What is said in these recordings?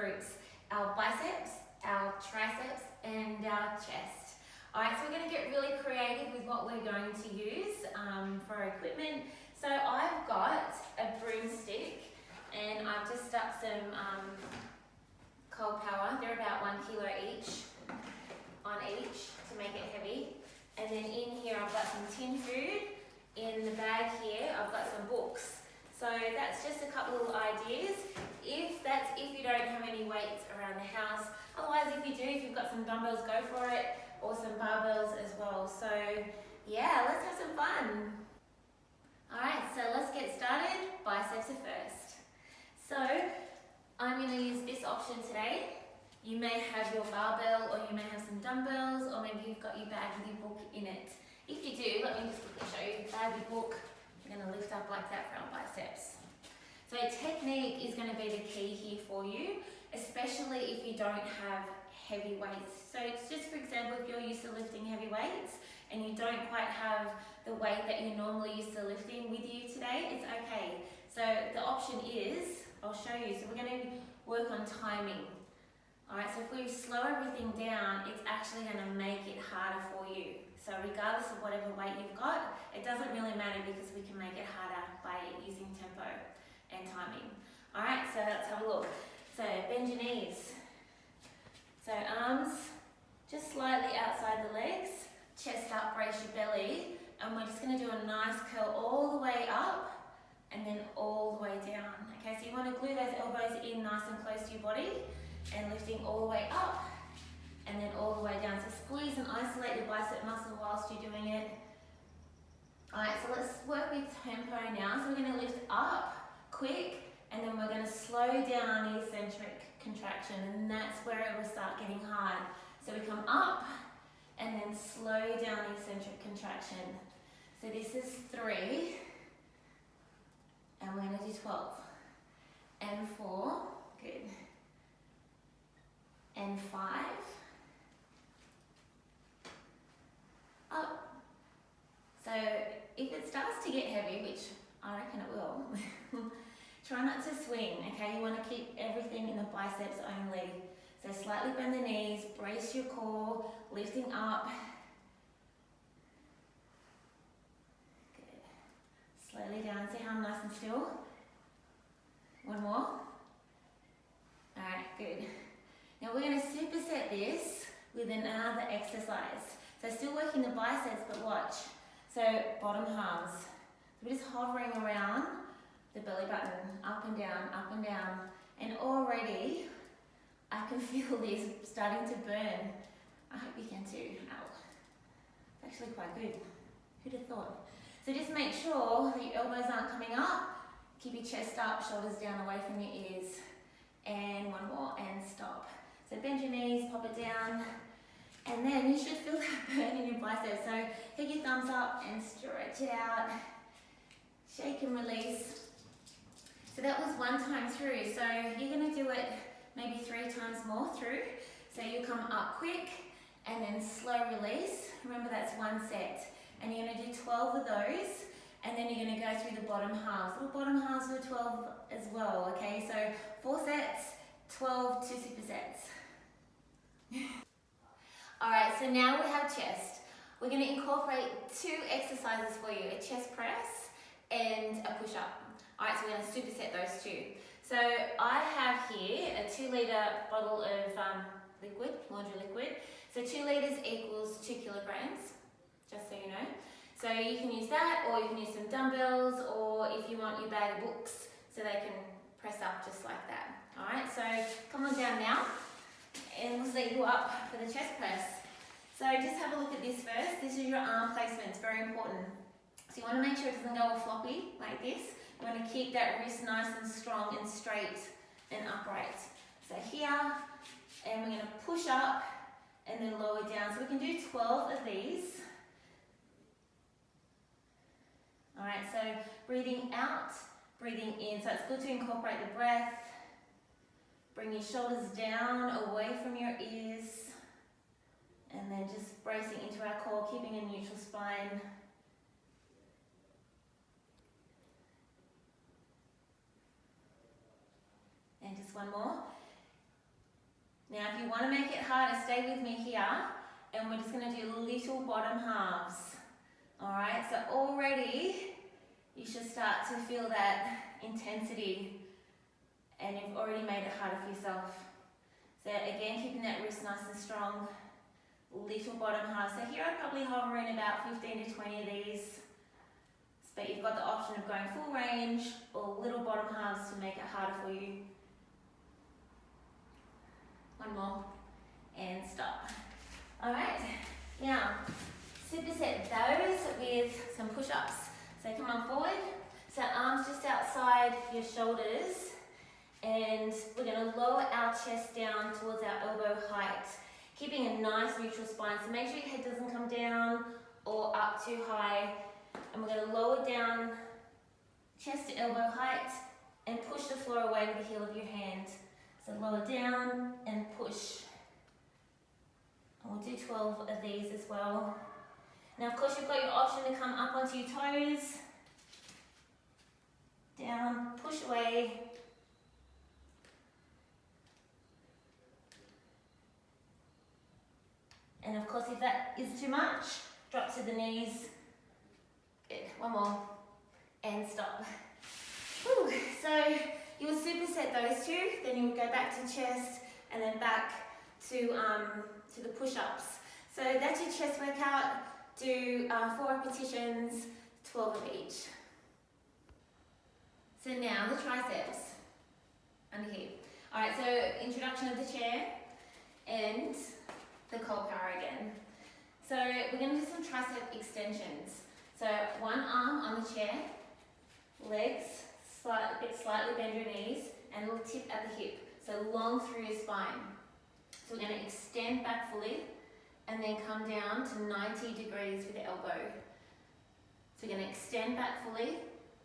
groups, our biceps, our triceps, and our chest. Alright, so we're going to get really creative with what we're going to use for our equipment. So I've got a broomstick and I've just stuck some cold power. They're about 1 kilo each, on each, to make it heavy. And then in here I've got some tin food. In the bag here I've got some books. So that's just a couple of ideas. If you don't have any weights around the house. Otherwise, if you do, if you've got some dumbbells, go for it, or some barbells as well. So yeah, let's have some fun. Alright, so let's get started. Biceps are first. So I'm going to use this option today. You may have your barbell, or you may have some dumbbells, or maybe you've got your bag with your book in it. If you do, let me just quickly show you. Bag with book. We're going to lift up like that for our biceps. So technique is going to be the key here for you, especially if you don't have heavy weights. So it's just, for example, if you're used to lifting heavy weights and you don't quite have the weight that you're normally used to lifting with you today, it's okay. So the option is, I'll show you. So we're going to work on timing. Alright, so if we slow everything down, it's actually going to make it harder for you. So regardless of whatever weight you've got, it doesn't really matter because we can make it harder by using tempo and timing. Alright, so let's have a look. So bend your knees. So arms just slightly outside the legs, chest up, brace your belly, and we're just going to do a nice curl all the way up and then all the way down. Okay, so you want to glue those elbows in nice and close to your body and lifting all the way up and then all the way down. So squeeze and isolate your bicep muscle whilst you're doing it. Alright, so let's work with tempo now. So we're going to lift up quick and then we're going to slow down the eccentric contraction, and that's where it will start getting hard. So we come up and then slow down the eccentric contraction. So this is 3 and we're going to do 12 and 4, good, and 5, up. So if it starts to get heavy, which I reckon it will, try not to swing, okay? You want to keep everything in the biceps only. So slightly bend the knees, brace your core, lifting up. Good. Slowly down, see how I'm nice and still? One more. Alright, good. Now we're going to superset this with another exercise. So still working the biceps, but watch. So bottom halves. So we're just hovering around the belly button, up and down, and already I can feel this starting to burn. I hope you can too. Ow. It's actually quite good. Who'd have thought? So just make sure that your elbows aren't coming up. Keep your chest up, shoulders down away from your ears. And one more, and stop. So bend your knees, pop it down, and then you should feel that burn in your biceps. So take your thumbs up and stretch it out. Shake and release. So that was 1 time through. So you're going to do it maybe 3 times more through. So you come up quick and then slow release. Remember that's 1 set. And you're going to do 12 of those. And then you're going to go through the bottom halves. Little bottom halves for 12 as well. Okay, so 4 sets, 12 2 supersets. Alright, so now we have chest. We're going to incorporate 2 exercises for you. A chest press and a push-up. Alright, so we're going to superset those 2. So I have here a 2-litre bottle of liquid, laundry liquid. So 2 litres equals 2 kilograms, just so you know. So you can use that, or you can use some dumbbells, or if you want your bag of books, so they can press up just like that. Alright, so come on down now, and we'll set you up for the chest press. So just have a look at this first. This is your arm placement, it's very important. So you want to make sure it doesn't go all floppy like this. You want to keep that wrist nice and strong and straight and upright. So here, and we're going to push up and then lower down. So we can do 12 of these. Alright, so breathing out, breathing in. So it's good to incorporate the breath. Bring your shoulders down, away from your ears. And then just bracing into our core, keeping a neutral spine. And just one more. Now if you want to make it harder, stay with me here, and we're just going to do little bottom halves. Alright, so already you should start to feel that intensity, and you've already made it harder for yourself. So again, keeping that wrist nice and strong. Little bottom halves. So here I'm probably hovering about 15 to 20 of these. But you've got the option of going full range or little bottom halves to make it harder for you. One more. And stop. Alright, now superset those with some push-ups. So come on forward. So arms just outside your shoulders. And we're going to lower our chest down towards our elbow height, keeping a nice neutral spine. So make sure your head doesn't come down or up too high. And we're going to lower down chest to elbow height and push the floor away with the heel of your hand. So lower down and push. And we'll do 12 of these as well. Now of course you've got your option to come up onto your toes. Down, push away. And of course, if that is too much, drop to the knees. Good. One more. And stop. Whew. So you will superset those two, then you will go back to chest and then back to the push-ups. So that's your chest workout. Do 4 repetitions, 12 of each. So now the triceps under here. Alright, so introduction of the chair and the cold power again. So we're going to do some tricep extensions. So one arm on the chair, legs slightly bend your knees, and a little tip at the hip. So long through your spine. So we're going to extend back fully and then come down to 90 degrees with the elbow. So we're going to extend back fully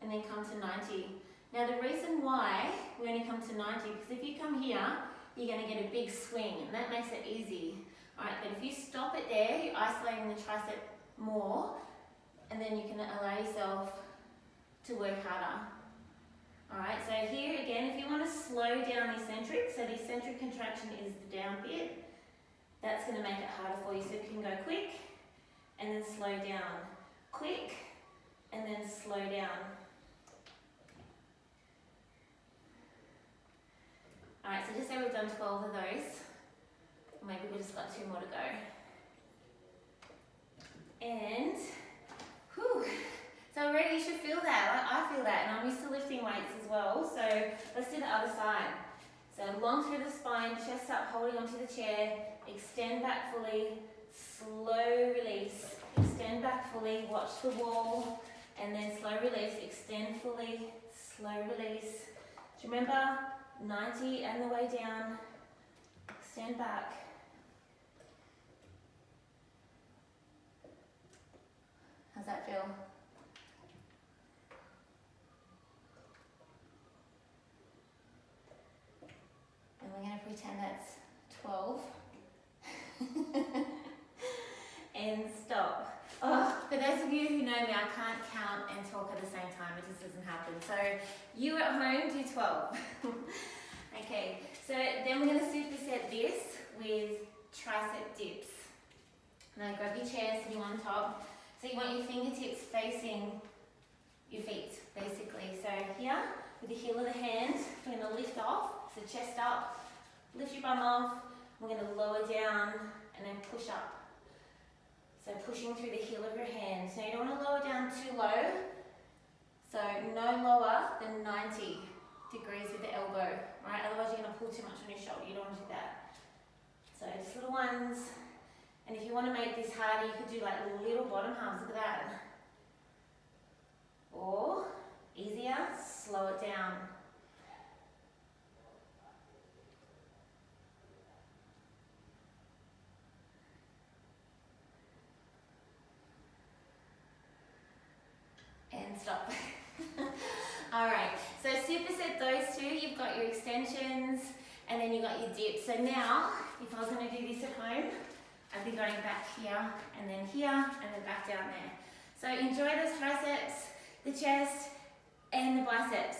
and then come to 90. Now the reason why we only come to 90, because if you come here, you're going to get a big swing, and that makes it easy. Alright, but if you stop it there, you're isolating the tricep more, and then you can allow yourself to work harder. Alright, so here again, if you want to slow down the eccentric, so the eccentric contraction is the down bit, that's going to make it harder for you. So you can go quick, and then slow down. Quick, and then slow down. Alright, so just say we've done 12 of those. Maybe we've just got 2 more to go. And, whew, so already you should feel that. I feel that, and I'm used to lifting weights as well. So let's do the other side. So long through the spine, chest up, holding onto the chair, extend back fully, slow release, extend back fully, watch the wall, and then slow release, extend fully, slow release. So remember, 90 and the way down, extend back. How's that feel? And we're going to pretend that's 12. And stop. Oh, for those of you who know me, I can't count and talk at the same time. It just doesn't happen. So you at home do 12. Okay, so then we're going to superset this with tricep dips. Now grab your chair sitting on top. So you want your fingertips facing your feet, basically. So here, with the heel of the hand, we're going to lift off. So chest up, lift your bum off. We're going to lower down and then push up. So pushing through the heel of your hand. So you don't want to lower down too low. So no lower than 90 degrees with the elbow, right? Otherwise you're going to pull too much on your shoulder. You don't want to do that. So just little ones. And if you want to make this harder, you could do like little bottom halves. Look at that. Or easier, slow it down. And stop. Alright, so superset those two. You've got your extensions and then you've got your dips. So now, if I was going to do this at home, I'd be going back here and then back down there. So enjoy those triceps, the chest, and the biceps.